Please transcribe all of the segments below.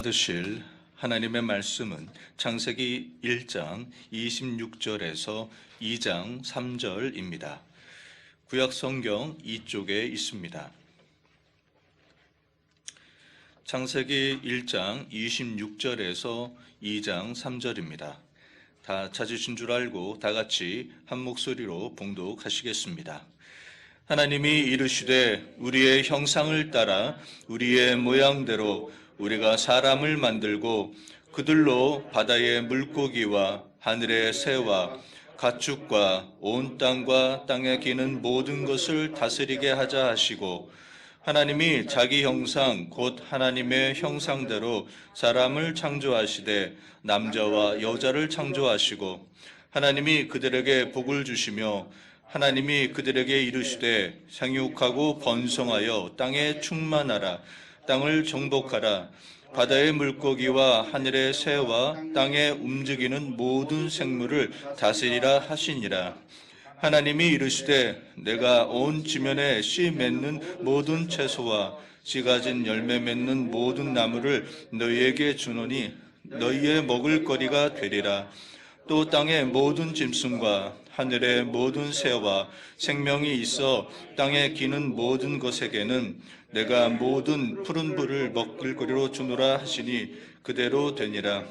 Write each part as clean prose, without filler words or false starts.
받으실 하나님의 말씀은 창세기 1장 26절에서 2장 3절입니다. 구약 성경 이쪽에 있습니다. 창세기 1장 26절에서 2장 3절입니다. 다 찾으신 줄 알고 다 같이 한 목소리로 봉독하시겠습니다. 하나님이 이르시되 우리의 형상을 따라 우리의 모양대로 우리가 사람을 만들고 그들로 바다의 물고기와 하늘의 새와 가축과 온 땅과 땅에 기는 모든 것을 다스리게 하자 하시고, 하나님이 자기 형상 곧 하나님의 형상대로 사람을 창조하시되 남자와 여자를 창조하시고, 하나님이 그들에게 복을 주시며 하나님이 그들에게 이르시되 생육하고 번성하여 땅에 충만하라. 땅을 정복하라. 바다의 물고기와 하늘의 새와 땅에 움직이는 모든 생물을 다스리라 하시니라. 하나님이 이르시되 내가 온 지면에 씨 맺는 모든 채소와 씨 가진 열매 맺는 모든 나무를 너희에게 주노니 너희의 먹을 거리가 되리라. 또 땅의 모든 짐승과 하늘의 모든 새와 생명이 있어 땅에 기는 모든 것에게는 내가 모든 푸른 풀을 먹을 거리로 주노라 하시니 그대로 되니라.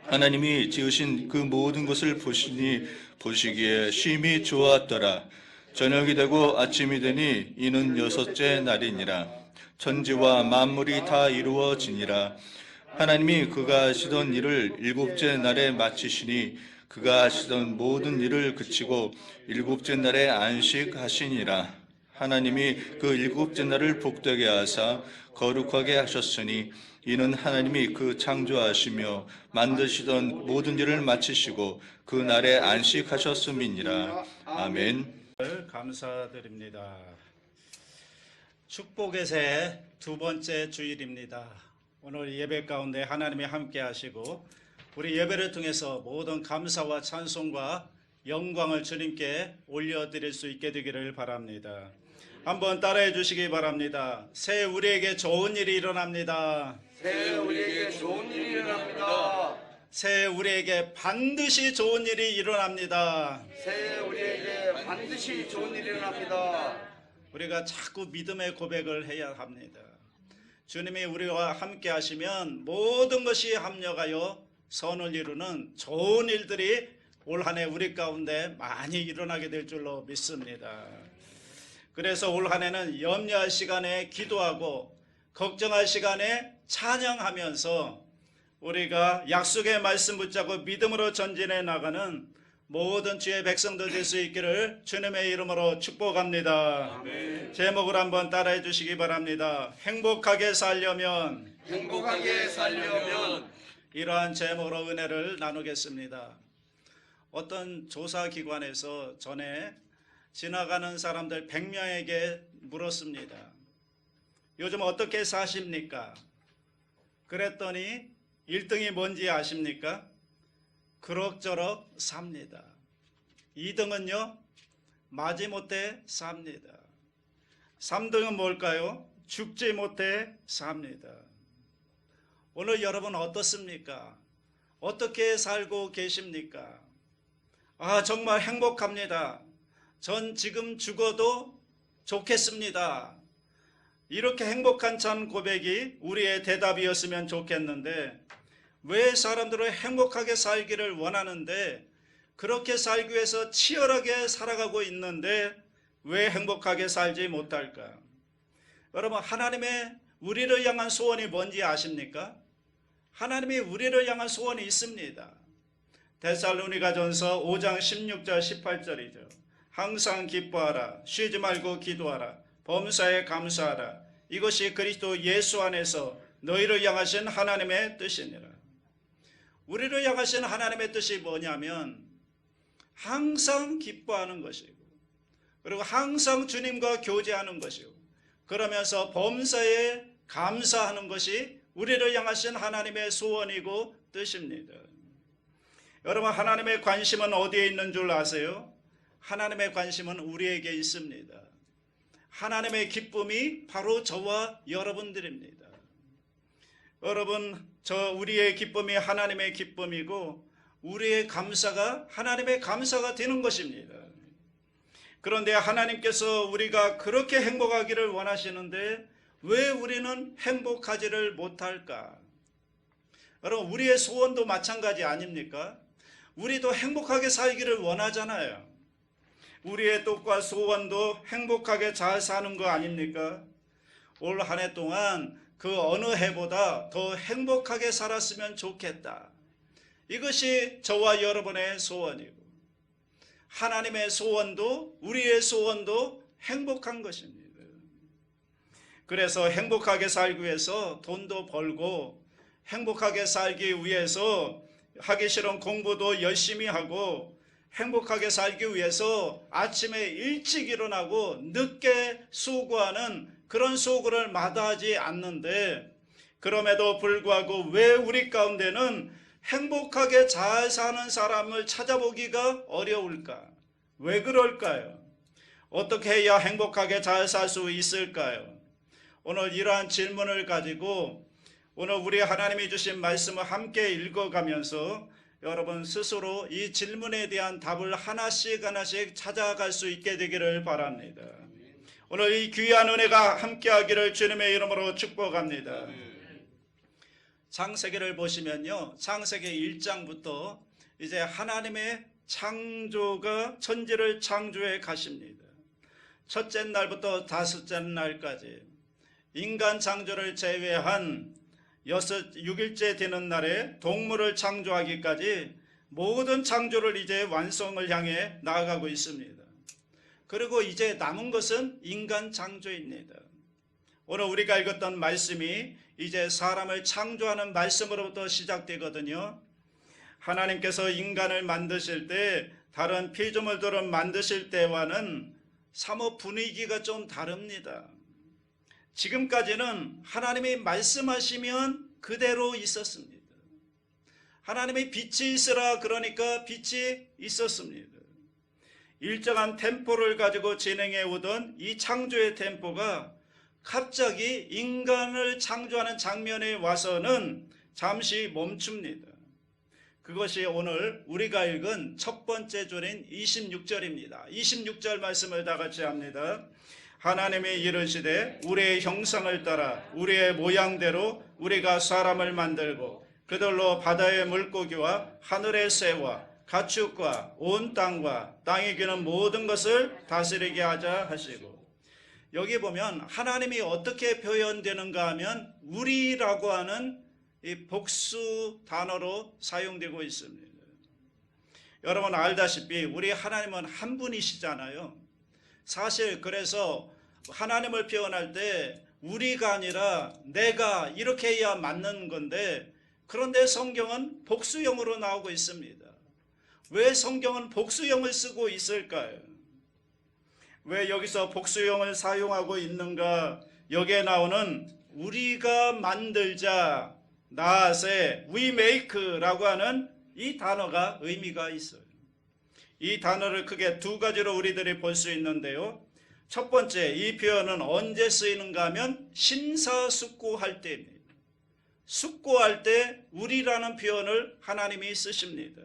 하나님이 지으신 그 모든 것을 보시니 보시기에 심히 좋았더라. 저녁이 되고 아침이 되니 이는 여섯째 날이니라. 천지와 만물이 다 이루어지니라. 하나님이 그가 하시던 일을 일곱째 날에 마치시니 그가 하시던 모든 일을 그치고 일곱째 날에 안식하시니라. 하나님이 그 일곱째 날을 복되게 하사 거룩하게 하셨으니 이는 하나님이 그 창조하시며 만드시던 모든 일을 마치시고 그 날에 안식하셨음이니라. 아멘. 감사드립니다. 축복의 새 두 번째 주일입니다. 오늘 예배 가운데 하나님이 함께 하시고 우리 예배를 통해서 모든 감사와 찬송과 영광을 주님께 올려드릴 수 있게 되기를 바랍니다. 한번 따라해 주시기 바랍니다. 새 우리에게 좋은 일이 일어납니다. 새 우리에게 좋은 일이 일어납니다. 새 우리에게 반드시 좋은 일이 일어납니다. 새 우리에게 반드시 좋은 일이 일어납니다. 우리가 자꾸 믿음의 고백을 해야 합니다. 주님이 우리와 함께 하시면 모든 것이 합력하여 선을 이루는 좋은 일들이 올 한 해 우리 가운데 많이 일어나게 될 줄로 믿습니다. 그래서 올 한 해는 염려할 시간에 기도하고 걱정할 시간에 찬양하면서 우리가 약속의 말씀 붙잡고 믿음으로 전진해 나가는 모든 주의 백성들 될 수 있기를 주님의 이름으로 축복합니다. 아멘. 제목을 한번 따라해 주시기 바랍니다. 행복하게 살려면 이러한 제목으로 은혜를 나누겠습니다. 어떤 조사기관에서 전에 지나가는 사람들 100명에게 물었습니다. 요즘 어떻게 사십니까? 그랬더니 1등이 뭔지 아십니까? 그럭저럭 삽니다. 2등은요? 마지못해 삽니다. 3등은 뭘까요? 죽지 못해 삽니다. 오늘 여러분 어떻습니까? 어떻게 살고 계십니까? 정말 행복합니다. 전 지금 죽어도 좋겠습니다. 이렇게 행복한 참 고백이 우리의 대답이었으면 좋겠는데, 왜 사람들은 행복하게 살기를 원하는데 그렇게 살기 위해서 치열하게 살아가고 있는데 왜 행복하게 살지 못할까? 여러분, 하나님의 우리를 향한 소원이 뭔지 아십니까? 하나님이 우리를 향한 소원이 있습니다. 데살로니가전서 5장 16절 18절이죠. 항상 기뻐하라. 쉬지 말고 기도하라. 범사에 감사하라. 이것이 그리스도 예수 안에서 너희를 향하신 하나님의 뜻이니라. 우리를 향하신 하나님의 뜻이 뭐냐면 항상 기뻐하는 것이고, 그리고 항상 주님과 교제하는 것이고, 그러면서 범사에 감사하는 것이 우리를 향하신 하나님의 소원이고 뜻입니다. 여러분, 하나님의 관심은 어디에 있는 줄 아세요? 하나님의 관심은 우리에게 있습니다. 하나님의 기쁨이 바로 저와 여러분들입니다. 여러분, 우리의 기쁨이 하나님의 기쁨이고 우리의 감사가 하나님의 감사가 되는 것입니다. 그런데 하나님께서 우리가 그렇게 행복하기를 원하시는데 왜 우리는 행복하지를 못할까? 여러분, 우리의 소원도 마찬가지 아닙니까? 우리도 행복하게 살기를 원하잖아요. 우리의 뜻과 소원도 행복하게 잘 사는 거 아닙니까? 올 한 해 동안 그 어느 해보다 더 행복하게 살았으면 좋겠다. 이것이 저와 여러분의 소원이고 하나님의 소원도 우리의 소원도 행복한 것입니다. 그래서 행복하게 살기 위해서 돈도 벌고 행복하게 살기 위해서 하기 싫은 공부도 열심히 하고 행복하게 살기 위해서 아침에 일찍 일어나고 늦게 수고하는 그런 수고를 마다하지 않는데 그럼에도 불구하고 왜 우리 가운데는 행복하게 잘 사는 사람을 찾아보기가 어려울까? 왜 그럴까요? 어떻게 해야 행복하게 잘 살 수 있을까요? 오늘 이러한 질문을 가지고 오늘 우리 하나님이 주신 말씀을 함께 읽어가면서 여러분 스스로 이 질문에 대한 답을 하나씩 찾아갈 수 있게 되기를 바랍니다. 오늘 이 귀한 은혜가 함께하기를 주님의 이름으로 축복합니다. 창세기를 보시면요, 창세기 1장부터 이제 하나님의 창조가 천지를 창조해 가십니다. 첫째 날부터 다섯째 날까지 인간 창조를 제외한 6일째 되는 날에 동물을 창조하기까지 모든 창조를 이제 완성을 향해 나아가고 있습니다. 그리고 이제 남은 것은 인간 창조입니다. 오늘 우리가 읽었던 말씀이 이제 사람을 창조하는 말씀으로부터 시작되거든요. 하나님께서 인간을 만드실 때 다른 피조물들을 만드실 때와는 사뭇 분위기가 좀 다릅니다. 지금까지는 하나님이 말씀하시면 그대로 있었습니다. 하나님이 빛이 있으라 그러니까 빛이 있었습니다. 일정한 템포를 가지고 진행해 오던 이 창조의 템포가 갑자기 인간을 창조하는 장면에 와서는 잠시 멈춥니다. 그것이 오늘 우리가 읽은 첫 번째 줄인 26절입니다. 26절 말씀을 다 같이 합니다. 하나님이 이르시되 우리의 형상을 따라 우리의 모양대로 우리가 사람을 만들고 그들로 바다의 물고기와 하늘의 새와 가축과 온 땅과 땅에 기는 모든 것을 다스리게 하자 하시고, 여기 보면 하나님이 어떻게 표현되는가 하면 우리라고 하는 이 복수 단어로 사용되고 있습니다. 여러분 알다시피 우리 하나님은 한 분이시잖아요. 사실 그래서 하나님을 표현할 때 우리가 아니라 내가 이렇게 해야 맞는 건데, 그런데 성경은 복수형으로 나오고 있습니다. 왜 성경은 복수형을 쓰고 있을까요? 왜 여기서 복수형을 사용하고 있는가? 여기에 나오는 우리가 만들자, 나세, we make라고 하는 이 단어가 의미가 있어요. 이 단어를 크게 두 가지로 우리들이 볼 수 있는데요. 첫 번째, 이 표현은 언제 쓰이는가 하면 심사숙고할 때입니다. 숙고할 때 우리라는 표현을 하나님이 쓰십니다.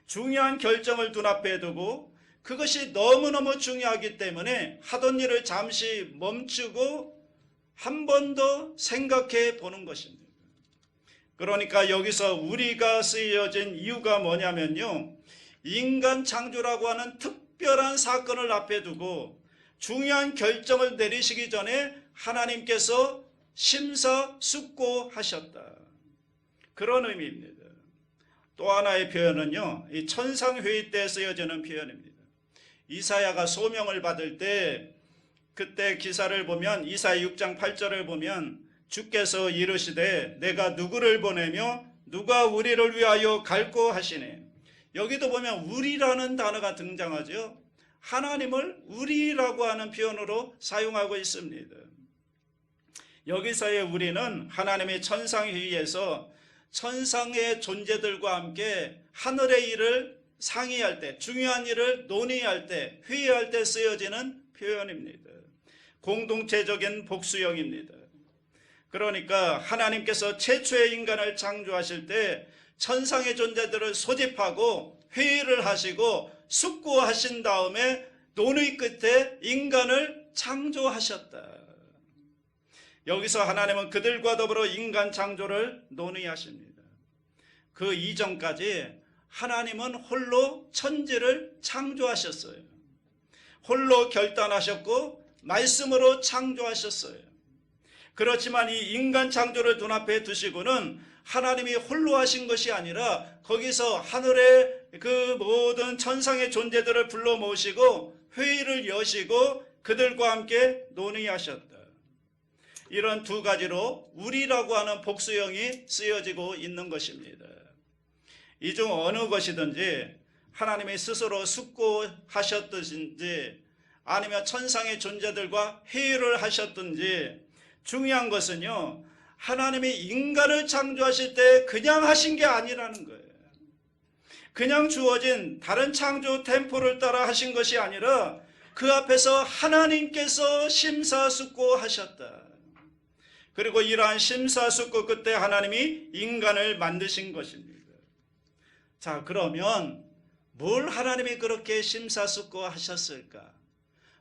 중요한 결정을 눈앞에 두고 그것이 너무너무 중요하기 때문에 하던 일을 잠시 멈추고 한 번 더 생각해 보는 것입니다. 그러니까 여기서 우리가 쓰여진 이유가 뭐냐면요, 인간 창조라고 하는 특별한 사건을 앞에 두고 중요한 결정을 내리시기 전에 하나님께서 심사숙고하셨다, 그런 의미입니다. 또 하나의 표현은요, 이 천상회의 때 쓰여지는 표현입니다. 이사야가 소명을 받을 때 그때 기사를 보면 이사야 6장 8절을 보면 주께서 이르시되 내가 누구를 보내며 누가 우리를 위하여 갈고 하시네. 여기도 보면 우리라는 단어가 등장하죠. 하나님을 우리라고 하는 표현으로 사용하고 있습니다. 여기서의 우리는 하나님의 천상회의에서 천상의 존재들과 함께 하늘의 일을 상의할 때, 중요한 일을 논의할 때, 회의할 때 쓰여지는 표현입니다. 공동체적인 복수형입니다. 그러니까 하나님께서 최초의 인간을 창조하실 때 천상의 존재들을 소집하고 회의를 하시고 숙고하신 다음에 논의 끝에 인간을 창조하셨다. 여기서 하나님은 그들과 더불어 인간 창조를 논의하십니다. 그 이전까지 하나님은 홀로 천지를 창조하셨어요. 홀로 결단하셨고 말씀으로 창조하셨어요. 그렇지만 이 인간 창조를 눈앞에 두시고는 하나님이 홀로 하신 것이 아니라 거기서 하늘의 그 모든 천상의 존재들을 불러 모으시고 회의를 여시고 그들과 함께 논의하셨다. 이런 두 가지로 우리라고 하는 복수형이 쓰여지고 있는 것입니다. 이 중 어느 것이든지 하나님이 스스로 숙고하셨든지 아니면 천상의 존재들과 회의를 하셨든지 중요한 것은요, 하나님이 인간을 창조하실 때 그냥 하신 게 아니라는 거예요. 그냥 주어진 다른 창조 템포를 따라 하신 것이 아니라 그 앞에서 하나님께서 심사숙고하셨다. 그리고 이러한 심사숙고 끝에 하나님이 인간을 만드신 것입니다. 자, 그러면 뭘 하나님이 그렇게 심사숙고하셨을까?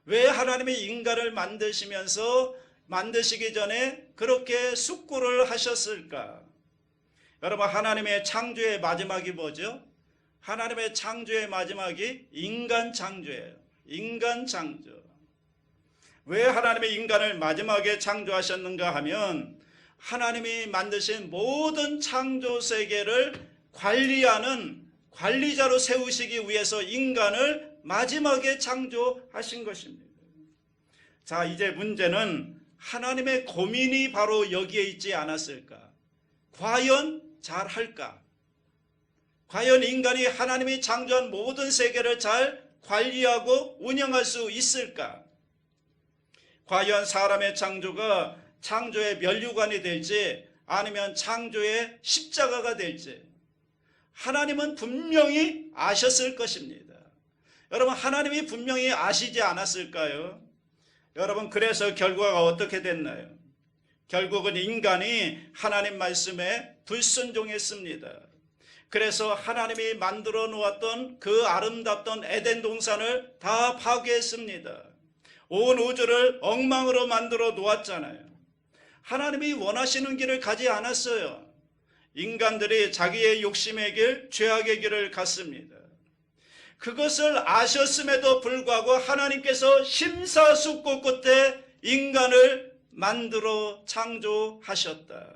왜 하나님이 인간을 만드시기 전에 그렇게 숙고를 하셨을까? 여러분, 하나님의 창조의 마지막이 뭐죠? 하나님의 창조의 마지막이 인간 창조예요. 인간 창조. 왜 하나님이 인간을 마지막에 창조하셨는가 하면 하나님이 만드신 모든 창조 세계를 관리하는 관리자로 세우시기 위해서 인간을 마지막에 창조하신 것입니다. 자, 이제 문제는 하나님의 고민이 바로 여기에 있지 않았을까? 과연 잘할까? 과연 인간이 하나님이 창조한 모든 세계를 잘 관리하고 운영할 수 있을까? 과연 사람의 창조가 창조의 면류관이 될지 아니면 창조의 십자가가 될지 하나님은 분명히 아셨을 것입니다. 여러분, 하나님이 분명히 아시지 않았을까요? 여러분, 그래서 결과가 어떻게 됐나요? 결국은 인간이 하나님 말씀에 불순종했습니다. 그래서 하나님이 만들어 놓았던 그 아름답던 에덴 동산을 다 파괴했습니다. 온 우주를 엉망으로 만들어 놓았잖아요. 하나님이 원하시는 길을 가지 않았어요. 인간들이 자기의 욕심의 길, 죄악의 길을 갔습니다. 그것을 아셨음에도 불구하고 하나님께서 심사숙고 끝에 인간을 만들어 창조하셨다.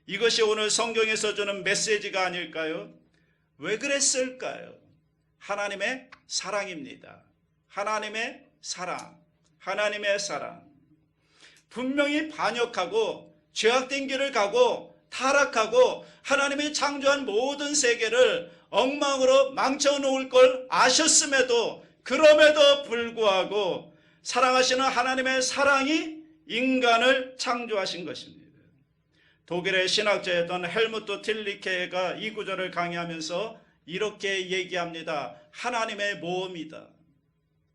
이것이 오늘 성경에서 주는 메시지가 아닐까요? 왜 그랬을까요? 하나님의 사랑입니다. 하나님의 사랑, 하나님의 사랑. 분명히 반역하고 죄악된 길을 가고 타락하고 하나님이 창조한 모든 세계를 엉망으로 망쳐놓을 걸 아셨음에도 그럼에도 불구하고 사랑하시는 하나님의 사랑이 인간을 창조하신 것입니다. 독일의 신학자였던 헬무트 틸리케가 이 구절을 강의하면서 이렇게 얘기합니다. 하나님의 모험이다.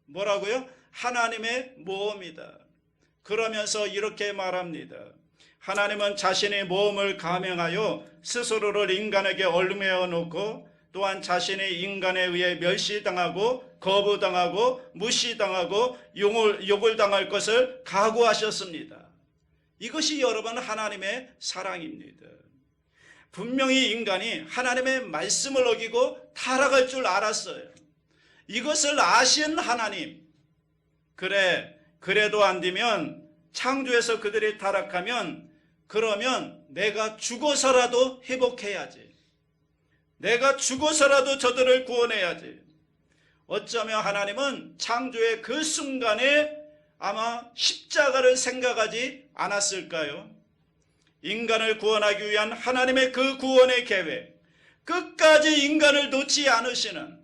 뭐라고요? 하나님의 모험이다. 그러면서 이렇게 말합니다. 하나님은 자신의 모험을 감행하여 스스로를 인간에게 얽매여 놓고 또한 자신이 인간에 의해 멸시당하고 거부당하고 무시당하고 욕을 당할 것을 각오하셨습니다. 이것이 여러분 하나님의 사랑입니다. 분명히 인간이 하나님의 말씀을 어기고 타락할 줄 알았어요. 이것을 아신 하나님, 그래도 안 되면 창조에서 그들이 타락하면 그러면 내가 죽어서라도 회복해야지. 내가 죽어서라도 저들을 구원해야지. 어쩌면 하나님은 창조의 그 순간에 아마 십자가를 생각하지 않았을까요? 인간을 구원하기 위한 하나님의 그 구원의 계획, 끝까지 인간을 놓지 않으시는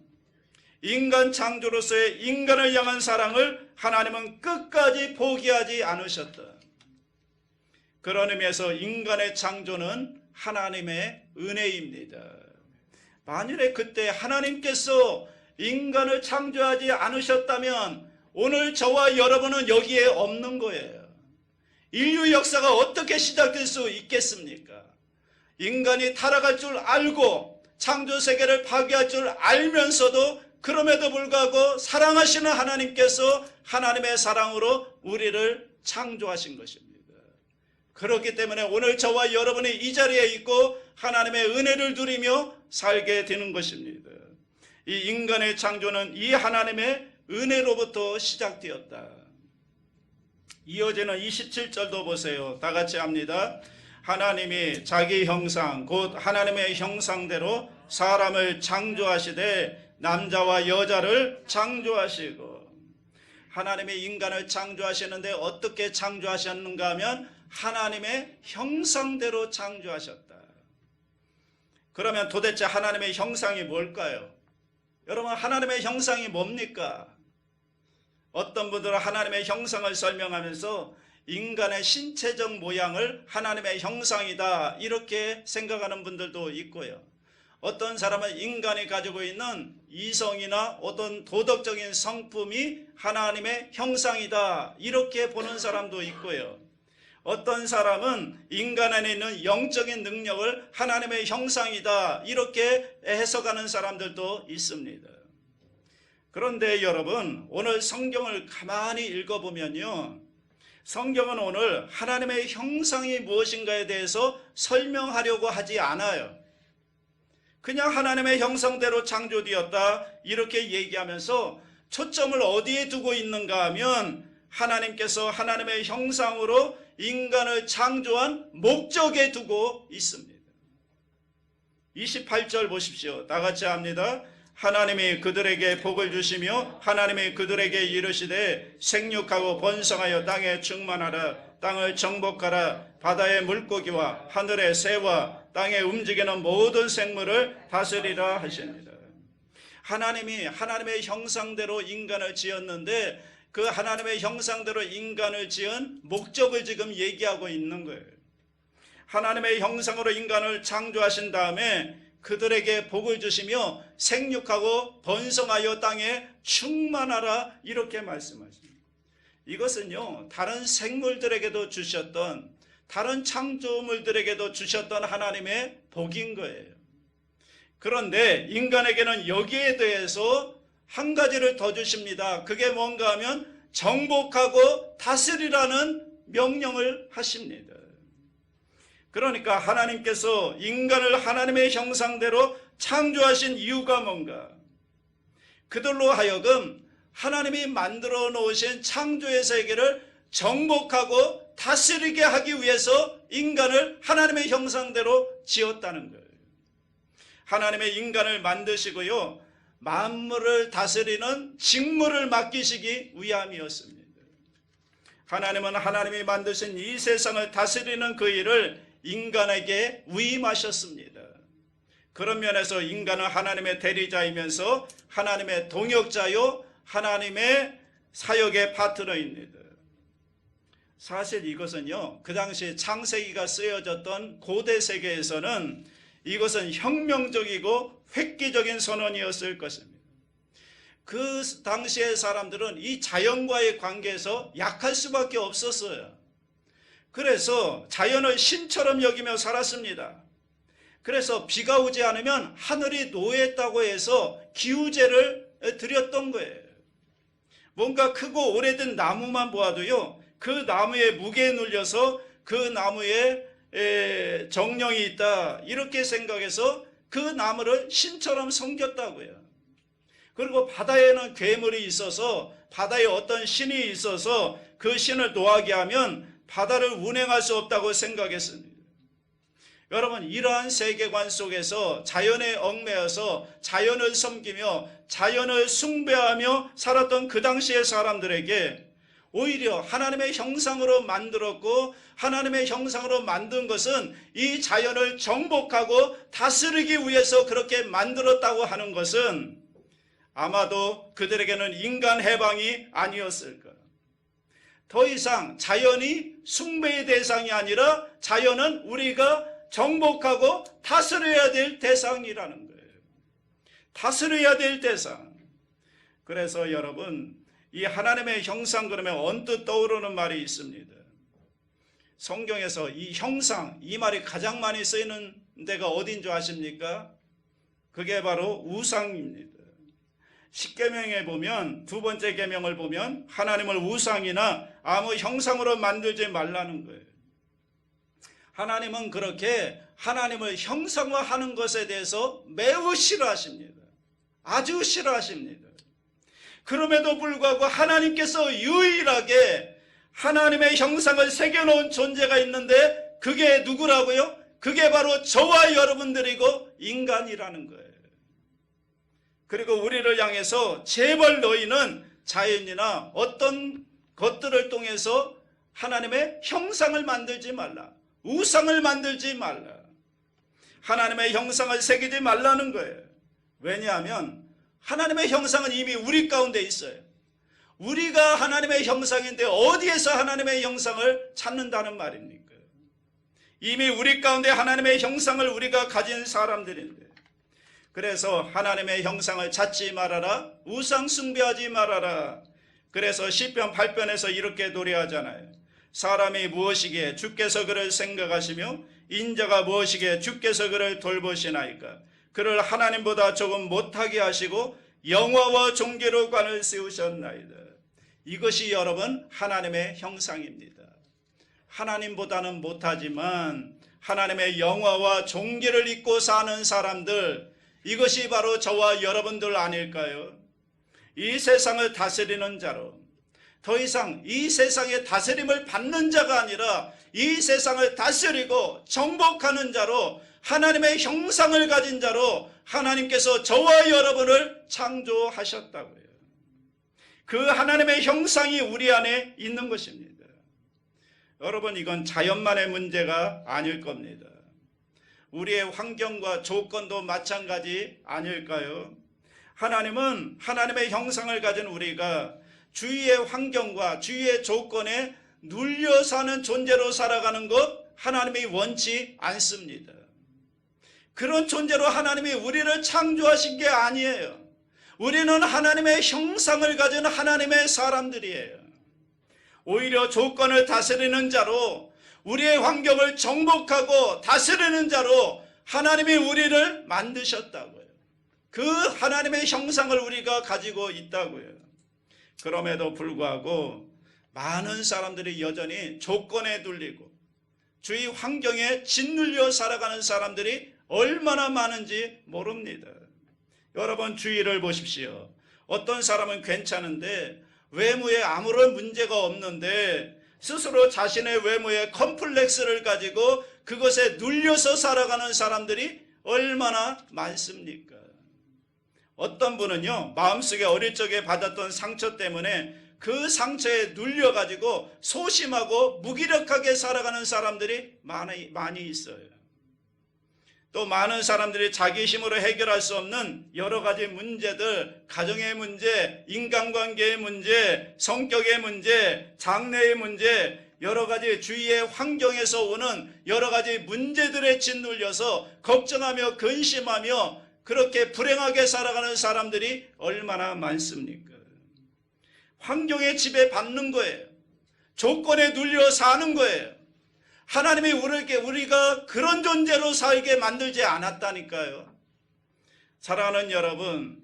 인간 창조로서의 인간을 향한 사랑을 하나님은 끝까지 포기하지 않으셨다. 그런 의미에서 인간의 창조는 하나님의 은혜입니다. 만일에 그때 하나님께서 인간을 창조하지 않으셨다면 오늘 저와 여러분은 여기에 없는 거예요. 인류 역사가 어떻게 시작될 수 있겠습니까? 인간이 타락할 줄 알고 창조 세계를 파괴할 줄 알면서도 그럼에도 불구하고 사랑하시는 하나님께서 하나님의 사랑으로 우리를 창조하신 것입니다. 그렇기 때문에 오늘 저와 여러분이 이 자리에 있고 하나님의 은혜를 누리며 살게 되는 것입니다. 이 인간의 창조는 이 하나님의 은혜로부터 시작되었다. 이어지는 27절도 보세요. 다 같이 합니다. 하나님이 자기 형상 곧 하나님의 형상대로 사람을 창조하시되 남자와 여자를 창조하시고, 하나님이 인간을 창조하시는데 어떻게 창조하셨는가 하면 하나님의 형상대로 창조하셨다. 그러면 도대체 하나님의 형상이 뭘까요? 여러분, 하나님의 형상이 뭡니까? 어떤 분들은 하나님의 형상을 설명하면서 인간의 신체적 모양을 하나님의 형상이다 이렇게 생각하는 분들도 있고요. 어떤 사람은 인간이 가지고 있는 이성이나 어떤 도덕적인 성품이 하나님의 형상이다 이렇게 보는 사람도 있고요. 어떤 사람은 인간 안에 있는 영적인 능력을 하나님의 형상이다 이렇게 해석하는 사람들도 있습니다. 그런데 여러분, 오늘 성경을 가만히 읽어보면요, 성경은 오늘 하나님의 형상이 무엇인가에 대해서 설명하려고 하지 않아요. 그냥 하나님의 형상대로 창조되었다 이렇게 얘기하면서 초점을 어디에 두고 있는가 하면 하나님께서 하나님의 형상으로 인간을 창조한 목적에 두고 있습니다. 28절 보십시오. 다 같이 합니다. 하나님이 그들에게 복을 주시며 하나님이 그들에게 이르시되 생육하고 번성하여 땅에 충만하라. 땅을 정복하라. 바다의 물고기와 하늘의 새와 땅에 움직이는 모든 생물을 다스리라 하십니다. 하나님이 하나님의 형상대로 인간을 지었는데 그 하나님의 형상대로 인간을 지은 목적을 지금 얘기하고 있는 거예요. 하나님의 형상으로 인간을 창조하신 다음에 그들에게 복을 주시며 생육하고 번성하여 땅에 충만하라 이렇게 말씀하십니다. 이것은요, 다른 생물들에게도 주셨던, 다른 창조물들에게도 주셨던 하나님의 복인 거예요. 그런데 인간에게는 여기에 대해서 한 가지를 더 주십니다. 그게 뭔가 하면 정복하고 다스리라는 명령을 하십니다. 그러니까 하나님께서 인간을 하나님의 형상대로 창조하신 이유가 뭔가? 그들로 하여금 하나님이 만들어 놓으신 창조의 세계를 정복하고 다스리게 하기 위해서 인간을 하나님의 형상대로 지었다는 거예요. 하나님의 인간을 만드시고요, 만물을 다스리는 직무를 맡기시기 위함이었습니다. 하나님은 하나님이 만드신 이 세상을 다스리는 그 일을 인간에게 위임하셨습니다. 그런 면에서 인간은 하나님의 대리자이면서 하나님의 동역자요, 하나님의 사역의 파트너입니다. 사실 이것은요, 그 당시 창세기가 쓰여졌던 고대 세계에서는 이것은 혁명적이고 획기적인 선언이었을 것입니다. 그 당시의 사람들은 이 자연과의 관계에서 약할 수밖에 없었어요. 그래서 자연을 신처럼 여기며 살았습니다. 그래서 비가 오지 않으면 하늘이 노했다고 해서 기우제를 드렸던 거예요. 뭔가 크고 오래된 나무만 보아도요, 그 나무에 무게에 눌려서 그 나무에 정령이 있다 이렇게 생각해서 그 나무를 신처럼 섬겼다고요. 그리고 바다에는 괴물이 있어서, 바다에 어떤 신이 있어서 그 신을 노하게 하면 바다를 운행할 수 없다고 생각했습니다. 여러분, 이러한 세계관 속에서 자연에 얽매여서 자연을 섬기며 자연을 숭배하며 살았던 그 당시의 사람들에게 오히려 하나님의 형상으로 만들었고 하나님의 형상으로 만든 것은 이 자연을 정복하고 다스리기 위해서 그렇게 만들었다고 하는 것은 아마도 그들에게는 인간 해방이 아니었을까. 더 이상 자연이 숭배의 대상이 아니라 자연은 우리가 정복하고 다스려야 될 대상이라는 거예요. 다스려야 될 대상. 그래서 여러분, 이 하나님의 형상 그러면 언뜻 떠오르는 말이 있습니다. 성경에서 이 형상, 이 말이 가장 많이 쓰이는 데가 어딘 줄 아십니까? 그게 바로 우상입니다. 십계명에 보면 두 번째 계명을 보면 하나님을 우상이나 아무 형상으로 만들지 말라는 거예요. 하나님은 그렇게 하나님을 형상화하는 것에 대해서 매우 싫어하십니다. 아주 싫어하십니다. 그럼에도 불구하고 하나님께서 유일하게 하나님의 형상을 새겨놓은 존재가 있는데 그게 누구라고요? 그게 바로 저와 여러분들이고 인간이라는 거예요. 그리고 우리를 향해서 제발 너희는 자연이나 어떤 것들을 통해서 하나님의 형상을 만들지 말라. 우상을 만들지 말라. 하나님의 형상을 새기지 말라는 거예요. 왜냐하면 하나님의 형상은 이미 우리 가운데 있어요. 우리가 하나님의 형상인데 어디에서 하나님의 형상을 찾는다는 말입니까? 이미 우리 가운데 하나님의 형상을 우리가 가진 사람들인데, 그래서 하나님의 형상을 찾지 말아라, 우상 숭배하지 말아라. 그래서 시편 8편에서 이렇게 노래하잖아요. 사람이 무엇이기에 주께서 그를 생각하시며 인자가 무엇이기에 주께서 그를 돌보시나이까. 그를 하나님보다 조금 못하게 하시고 영화와 종기로 관을 세우셨나이다. 이것이 여러분 하나님의 형상입니다. 하나님보다는 못하지만 하나님의 영화와 종기를 입고 사는 사람들, 이것이 바로 저와 여러분들 아닐까요? 이 세상을 다스리는 자로, 더 이상 이 세상의 다스림을 받는 자가 아니라 이 세상을 다스리고 정복하는 자로, 하나님의 형상을 가진 자로 하나님께서 저와 여러분을 창조하셨다고요. 그 하나님의 형상이 우리 안에 있는 것입니다. 여러분, 이건 자연만의 문제가 아닐 겁니다. 우리의 환경과 조건도 마찬가지 아닐까요? 하나님은 하나님의 형상을 가진 우리가 주위의 환경과 주위의 조건에 눌려 사는 존재로 살아가는 것 하나님이 원치 않습니다. 그런 존재로 하나님이 우리를 창조하신 게 아니에요. 우리는 하나님의 형상을 가진 하나님의 사람들이에요. 오히려 조건을 다스리는 자로, 우리의 환경을 정복하고 다스리는 자로 하나님이 우리를 만드셨다고요. 그 하나님의 형상을 우리가 가지고 있다고요. 그럼에도 불구하고 많은 사람들이 여전히 조건에 눌리고 주위 환경에 짓눌려 살아가는 사람들이 얼마나 많은지 모릅니다. 여러분, 주위를 보십시오. 어떤 사람은 괜찮은데 외모에 아무런 문제가 없는데 스스로 자신의 외모에 컴플렉스를 가지고 그것에 눌려서 살아가는 사람들이 얼마나 많습니까? 어떤 분은요, 마음속에 어릴 적에 받았던 상처 때문에 그 상처에 눌려가지고 소심하고 무기력하게 살아가는 사람들이 많이 있어요. 또 많은 사람들이 자기 힘으로 해결할 수 없는 여러 가지 문제들, 가정의 문제, 인간관계의 문제, 성격의 문제, 장래의 문제, 여러 가지 주위의 환경에서 오는 여러 가지 문제들에 짓눌려서 걱정하며 근심하며 그렇게 불행하게 살아가는 사람들이 얼마나 많습니까? 환경에 지배받는 거예요. 조건에 눌려 사는 거예요. 하나님이 우리가 그런 존재로 살게 만들지 않았다니까요. 사랑하는 여러분,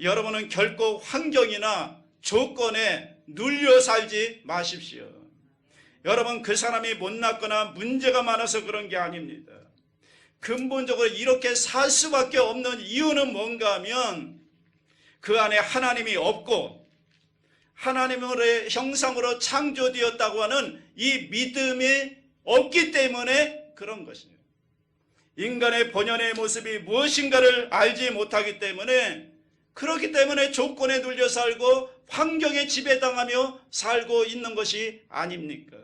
여러분은 결코 환경이나 조건에 눌려 살지 마십시오. 여러분, 그 사람이 못났거나 문제가 많아서 그런 게 아닙니다. 근본적으로 이렇게 살 수밖에 없는 이유는 뭔가 하면 그 안에 하나님이 없고 하나님의 형상으로 창조되었다고 하는 이 믿음이 없기 때문에 그런 것이에요. 인간의 본연의 모습이 무엇인가를 알지 못하기 때문에, 그렇기 때문에 조건에 눌려 살고 환경에 지배당하며 살고 있는 것이 아닙니까?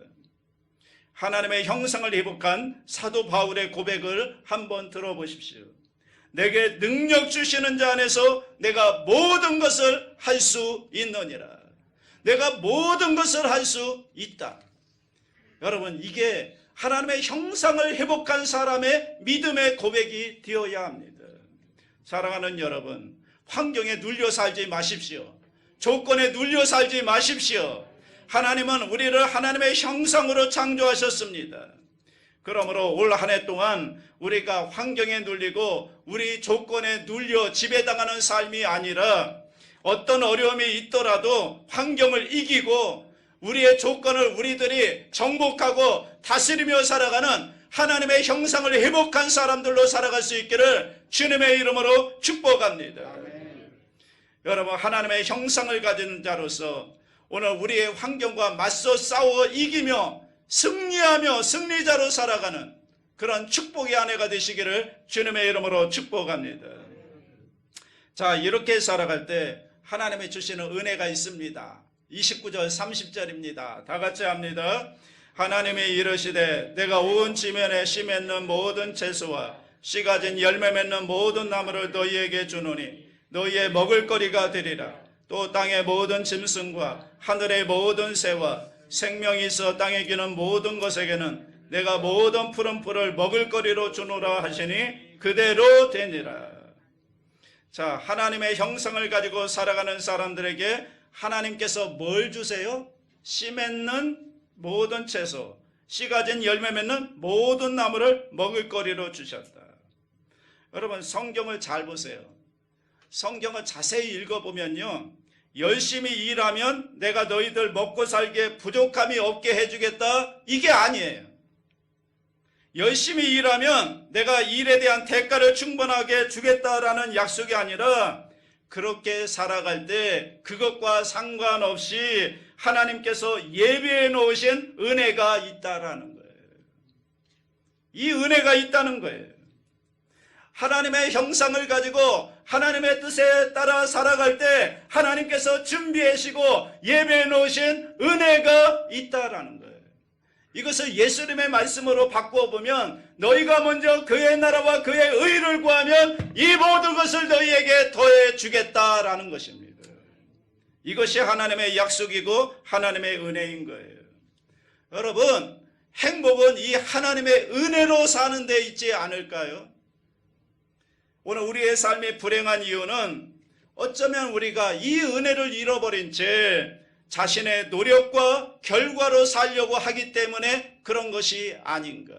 하나님의 형상을 회복한 사도 바울의 고백을 한번 들어보십시오. 내게 능력 주시는 자 안에서 내가 모든 것을 할 수 있느니라. 내가 모든 것을 할 수 있다. 여러분, 이게 하나님의 형상을 회복한 사람의 믿음의 고백이 되어야 합니다. 사랑하는 여러분, 환경에 눌려 살지 마십시오. 조건에 눌려 살지 마십시오. 하나님은 우리를 하나님의 형상으로 창조하셨습니다. 그러므로 올 한 해 동안 우리가 환경에 눌리고 우리 조건에 눌려 지배당하는 삶이 아니라 어떤 어려움이 있더라도 환경을 이기고 우리의 조건을 우리들이 정복하고 다스리며 살아가는 하나님의 형상을 회복한 사람들로 살아갈 수 있기를 주님의 이름으로 축복합니다. 여러분, 하나님의 형상을 가진 자로서 오늘 우리의 환경과 맞서 싸워 이기며 승리하며 승리자로 살아가는 그런 축복의 한 해가 되시기를 주님의 이름으로 축복합니다. 자, 이렇게 살아갈 때 하나님이 주시는 은혜가 있습니다. 29절 30절입니다. 다 같이 합니다. 하나님이 이르시되 내가 온 지면에 씨 맺는 모든 채소와 씨 가진 열매 맺는 모든 나무를 너희에게 주노니 너희의 먹을거리가 되리라. 또 땅의 모든 짐승과 하늘의 모든 새와 생명이 있어 땅에 기는 모든 것에게는 내가 모든 푸른 풀을 먹을거리로 주노라 하시니 그대로 되니라. 자, 하나님의 형상을 가지고 살아가는 사람들에게 하나님께서 뭘 주세요? 씨 맺는 모든 채소, 씨 가진 열매 맺는 모든 나무를 먹을거리로 주셨다. 여러분, 성경을 잘 보세요. 성경을 자세히 읽어보면요, 열심히 일하면 내가 너희들 먹고 살기에 부족함이 없게 해주겠다, 이게 아니에요. 열심히 일하면 내가 일에 대한 대가를 충분하게 주겠다라는 약속이 아니라 그렇게 살아갈 때 그것과 상관없이 하나님께서 예비해 놓으신 은혜가 있다라는 거예요. 이 은혜가 있다는 거예요. 하나님의 형상을 가지고 하나님의 뜻에 따라 살아갈 때 하나님께서 준비하시고 예배해 놓으신 은혜가 있다라는 거예요. 이것을 예수님의 말씀으로 바꾸어보면 너희가 먼저 그의 나라와 그의 의를 구하면 이 모든 것을 너희에게 더해 주겠다라는 것입니다. 이것이 하나님의 약속이고 하나님의 은혜인 거예요. 여러분, 행복은 이 하나님의 은혜로 사는 데 있지 않을까요? 오늘 우리의 삶이 불행한 이유는 어쩌면 우리가 이 은혜를 잃어버린 채 자신의 노력과 결과로 살려고 하기 때문에 그런 것이 아닌가.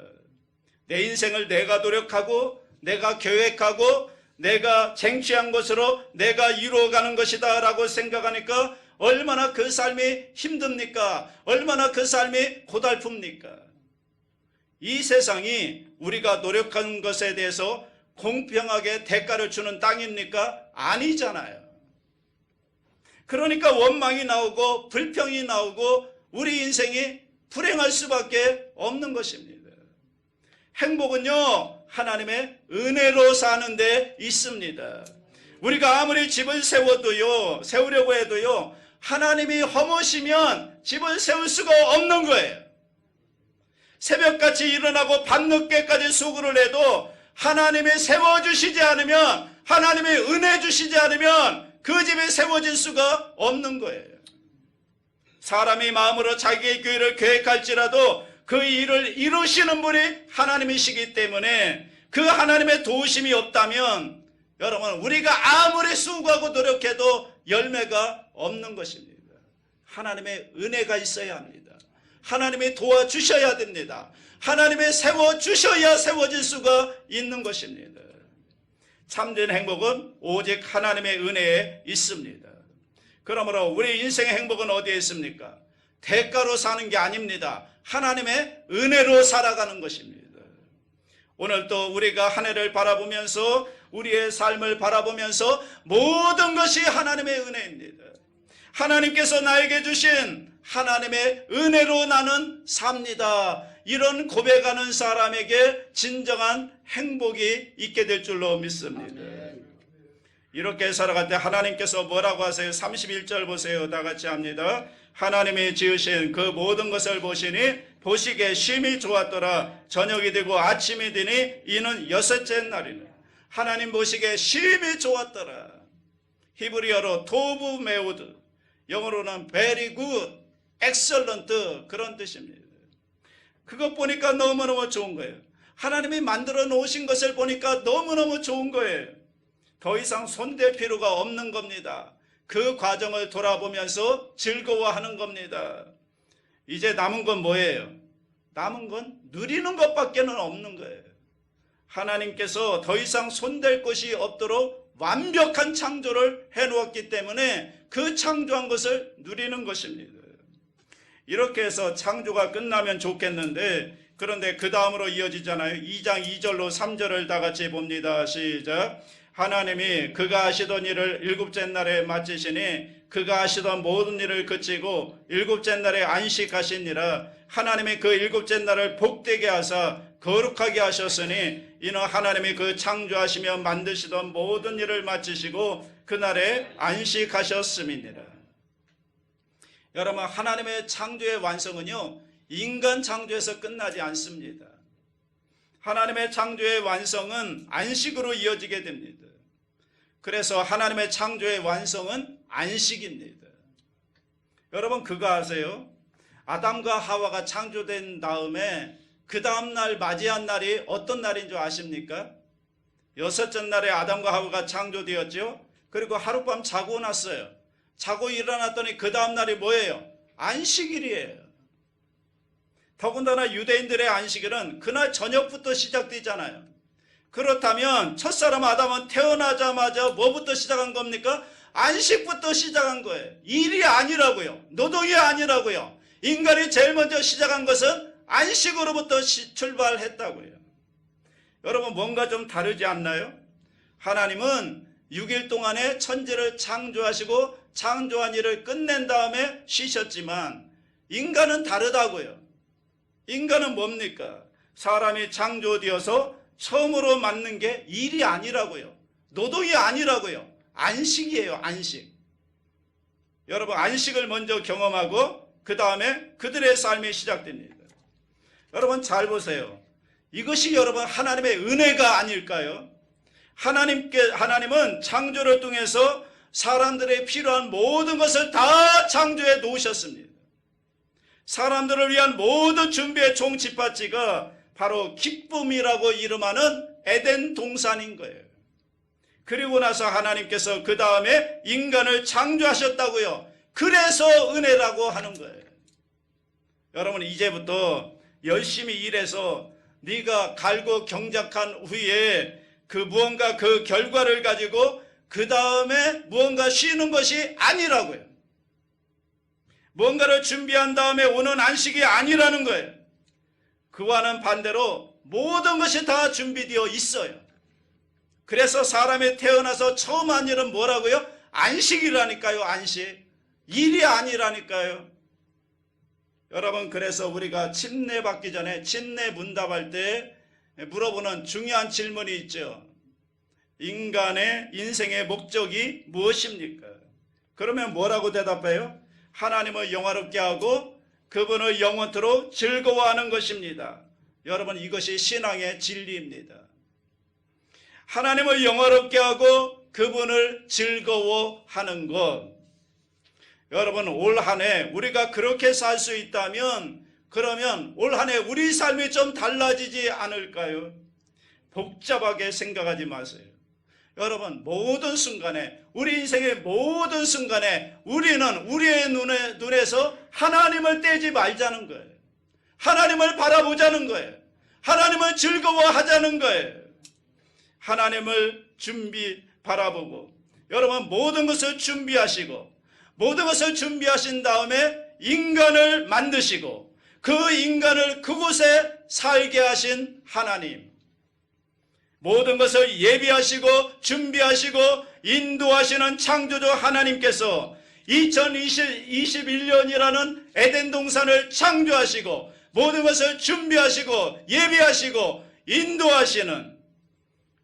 내 인생을 내가 노력하고 내가 계획하고 내가 쟁취한 것으로 내가 이루어가는 것이다 라고 생각하니까 얼마나 그 삶이 힘듭니까? 얼마나 그 삶이 고달픕니까? 이 세상이 우리가 노력한 것에 대해서 공평하게 대가를 주는 땅입니까? 아니잖아요. 그러니까 원망이 나오고 불평이 나오고 우리 인생이 불행할 수밖에 없는 것입니다. 행복은요, 하나님의 은혜로 사는 데 있습니다. 우리가 아무리 집을 세우려고 해도요, 하나님이 허무시면 집을 세울 수가 없는 거예요. 새벽같이 일어나고 밤늦게까지 수고를 해도 하나님이 세워주시지 않으면, 하나님이 은혜 주시지 않으면 그 집이 세워질 수가 없는 거예요. 사람이 마음으로 자기의 교회를 계획할지라도 그 일을 이루시는 분이 하나님이시기 때문에 그 하나님의 도우심이 없다면 여러분, 우리가 아무리 수고하고 노력해도 열매가 없는 것입니다. 하나님의 은혜가 있어야 합니다. 하나님이 도와주셔야 됩니다. 하나님이 세워주셔야 세워질 수가 있는 것입니다. 참된 행복은 오직 하나님의 은혜에 있습니다. 그러므로 우리 인생의 행복은 어디에 있습니까? 대가로 사는 게 아닙니다. 하나님의 은혜로 살아가는 것입니다. 오늘 또 우리가 한 해를 바라보면서 우리의 삶을 바라보면서 모든 것이 하나님의 은혜입니다. 하나님께서 나에게 주신 하나님의 은혜로 나는 삽니다. 이런 고백하는 사람에게 진정한 행복이 있게 될 줄로 믿습니다. 이렇게 살아갈 때 하나님께서 뭐라고 하세요? 31절 보세요. 다 같이 합니다. 하나님이 지으신 그 모든 것을 보시니 보시기에 심히 좋았더라. 저녁이 되고 아침이 되니 이는 여섯째 날이네. 하나님 보시기에 심히 좋았더라. 히브리어로 토브 메우드, 영어로는 very good, excellent, 그런 뜻입니다. 그것 보니까 너무너무 좋은 거예요. 하나님이 만들어 놓으신 것을 보니까 너무너무 좋은 거예요. 더 이상 손댈 필요가 없는 겁니다. 그 과정을 돌아보면서 즐거워하는 겁니다. 이제 남은 건 뭐예요? 남은 건 누리는 것밖에는 없는 거예요. 하나님께서 더 이상 손댈 것이 없도록 완벽한 창조를 해놓았기 때문에 그 창조한 것을 누리는 것입니다. 이렇게 해서 창조가 끝나면 좋겠는데, 그런데 그 다음으로 이어지잖아요. 2장 2절로 3절을 다 같이 봅니다. 시작. 하나님이 그가 하시던 일을 일곱째 날에 마치시니 그가 하시던 모든 일을 그치고 일곱째 날에 안식하시니라. 하나님이 그 일곱째 날을 복되게 하사 거룩하게 하셨으니 이는 하나님이 그 창조하시며 만드시던 모든 일을 마치시고 그날에 안식하셨음이니라. 여러분, 하나님의 창조의 완성은요, 인간 창조에서 끝나지 않습니다. 하나님의 창조의 완성은 안식으로 이어지게 됩니다. 그래서 하나님의 창조의 완성은 안식입니다. 여러분, 그거 아세요? 아담과 하와가 창조된 다음에 그 다음날 맞이한 날이 어떤 날인 줄 아십니까? 여섯째 날에 아담과 하와가 창조되었죠. 그리고 하룻밤 자고 났어요. 자고 일어났더니 그 다음날이 뭐예요? 안식일이에요. 더군다나 유대인들의 안식일은 그날 저녁부터 시작되잖아요. 그렇다면 첫사람 아담은 태어나자마자 뭐부터 시작한 겁니까? 안식부터 시작한 거예요. 일이 아니라고요. 노동이 아니라고요. 인간이 제일 먼저 시작한 것은 안식으로부터 출발했다고요. 여러분, 뭔가 좀 다르지 않나요? 하나님은 6일 동안에 천지를 창조하시고 창조한 일을 끝낸 다음에 쉬셨지만 인간은 다르다고요. 인간은 뭡니까? 사람이 창조되어서 처음으로 맞는 게 일이 아니라고요. 노동이 아니라고요. 안식이에요. 안식. 여러분, 안식을 먼저 경험하고 그 다음에 그들의 삶이 시작됩니다. 여러분, 잘 보세요. 이것이 여러분 하나님의 은혜가 아닐까요? 하나님은 창조를 통해서 사람들의 필요한 모든 것을 다 창조해 놓으셨습니다. 사람들을 위한 모든 준비의 종짓밭지가 바로 기쁨이라고 이름하는 에덴 동산인 거예요. 그리고 나서 하나님께서 그 다음에 인간을 창조하셨다고요. 그래서 은혜라고 하는 거예요. 여러분, 이제부터 열심히 일해서 네가 갈고 경작한 후에 그 무언가 그 결과를 가지고 그 다음에 무언가 쉬는 것이 아니라고요. 뭔가를 준비한 다음에 오는 안식이 아니라는 거예요. 그와는 반대로 모든 것이 다 준비되어 있어요. 그래서 사람이 태어나서 처음 한 일은 뭐라고요? 안식이라니까요. 안식. 일이 아니라니까요. 여러분, 그래서 우리가 침례 받기 전에 침례 문답할 때 물어보는 중요한 질문이 있죠. 인간의 인생의 목적이 무엇입니까? 그러면 뭐라고 대답해요? 하나님을 영화롭게 하고 그분을 영원토록 즐거워하는 것입니다. 여러분, 이것이 신앙의 진리입니다. 하나님을 영화롭게 하고 그분을 즐거워하는 것. 여러분, 올 한 해 우리가 그렇게 살 수 있다면 그러면 올 한 해 우리 삶이 좀 달라지지 않을까요? 복잡하게 생각하지 마세요. 여러분, 모든 순간에, 우리 인생의 모든 순간에 우리는 우리의 눈에서 하나님을 떼지 말자는 거예요. 하나님을 바라보자는 거예요. 하나님을 즐거워하자는 거예요. 하나님을 바라보고 여러분, 모든 것을 준비하시고 모든 것을 준비하신 다음에 인간을 만드시고 그 인간을 그곳에 살게 하신 하나님, 모든 것을 예비하시고 준비하시고 인도하시는 창조주 하나님께서 2021년이라는 에덴 동산을 창조하시고 모든 것을 준비하시고 예비하시고 인도하시는,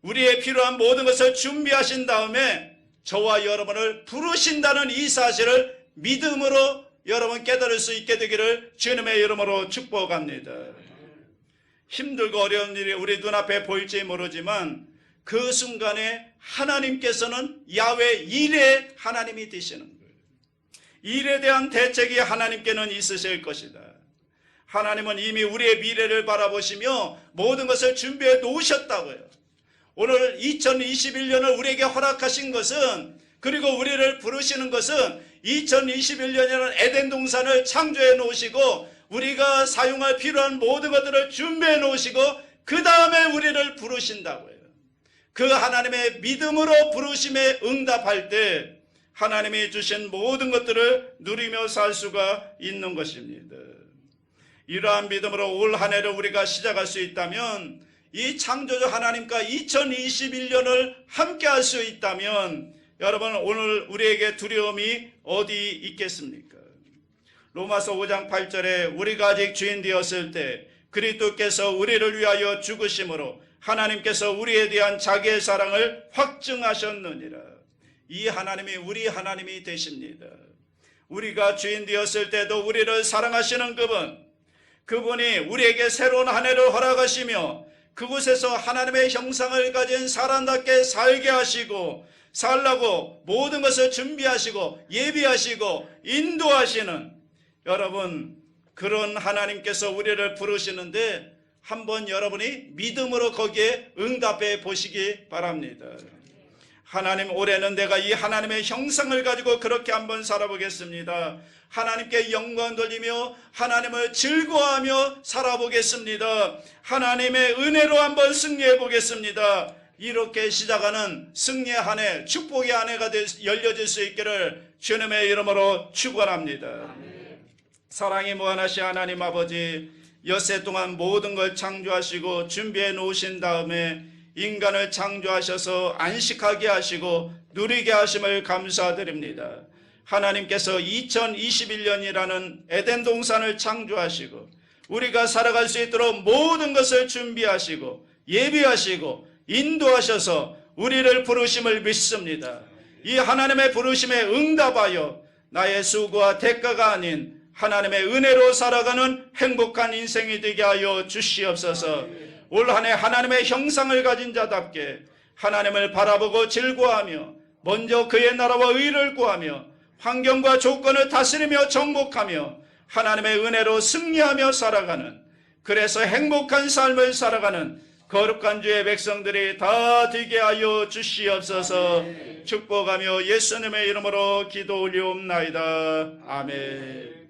우리의 필요한 모든 것을 준비하신 다음에 저와 여러분을 부르신다는 이 사실을 믿음으로 여러분 깨달을 수 있게 되기를 주님의 이름으로 축복합니다. 힘들고 어려운 일이 우리 눈앞에 보일지 모르지만 그 순간에 하나님께서는 야훼 일의 하나님이 되시는 거예요. 일에 대한 대책이 하나님께는 있으실 것이다. 하나님은 이미 우리의 미래를 바라보시며 모든 것을 준비해 놓으셨다고요. 오늘 2021년을 우리에게 허락하신 것은 그리고 우리를 부르시는 것은 2021년이라는 에덴 동산을 창조해 놓으시고 우리가 사용할 필요한 모든 것들을 준비해 놓으시고 그 다음에 우리를 부르신다고요. 그 하나님의 믿음으로 부르심에 응답할 때 하나님이 주신 모든 것들을 누리며 살 수가 있는 것입니다. 이러한 믿음으로 올 한 해를 우리가 시작할 수 있다면, 이 창조주 하나님과 2021년을 함께 할 수 있다면 여러분, 오늘 우리에게 두려움이 어디 있겠습니까? 로마서 5장 8절에 우리가 아직 주인 되었을 때 그리스도께서 우리를 위하여 죽으심으로 하나님께서 우리에 대한 자기의 사랑을 확증하셨느니라. 이 하나님이 우리 하나님이 되십니다. 우리가 주인 되었을 때도 우리를 사랑하시는 그분이 우리에게 새로운 한 해를 허락하시며 그곳에서 하나님의 형상을 가진 사람답게 살게 하시고 살라고 모든 것을 준비하시고 예비하시고 인도하시는, 여러분, 그런 하나님께서 우리를 부르시는데 한번 여러분이 믿음으로 거기에 응답해 보시기 바랍니다. 하나님, 올해는 내가 이 하나님의 형상을 가지고 그렇게 한번 살아보겠습니다. 하나님께 영광 돌리며 하나님을 즐거워하며 살아보겠습니다. 하나님의 은혜로 한번 승리해 보겠습니다. 이렇게 시작하는 승리의 한 해, 축복의 한 해가 열려질 수 있기를 주님의 이름으로 축원합니다. 사랑이 무한하신 하나님 아버지, 엿새 동안 모든 걸 창조하시고 준비해 놓으신 다음에 인간을 창조하셔서 안식하게 하시고 누리게 하심을 감사드립니다. 하나님께서 2021년이라는 에덴 동산을 창조하시고 우리가 살아갈 수 있도록 모든 것을 준비하시고 예비하시고 인도하셔서 우리를 부르심을 믿습니다. 이 하나님의 부르심에 응답하여 나의 수고와 대가가 아닌 하나님의 은혜로 살아가는 행복한 인생이 되게 하여 주시옵소서. 올 한 해 하나님의 형상을 가진 자답게 하나님을 바라보고 즐거워하며 먼저 그의 나라와 의를 구하며 환경과 조건을 다스리며 정복하며 하나님의 은혜로 승리하며 살아가는, 그래서 행복한 삶을 살아가는 거룩한 주의 백성들이 다 되게 하여 주시옵소서. 축복하며 예수님의 이름으로 기도 올리옵나이다. 아멘.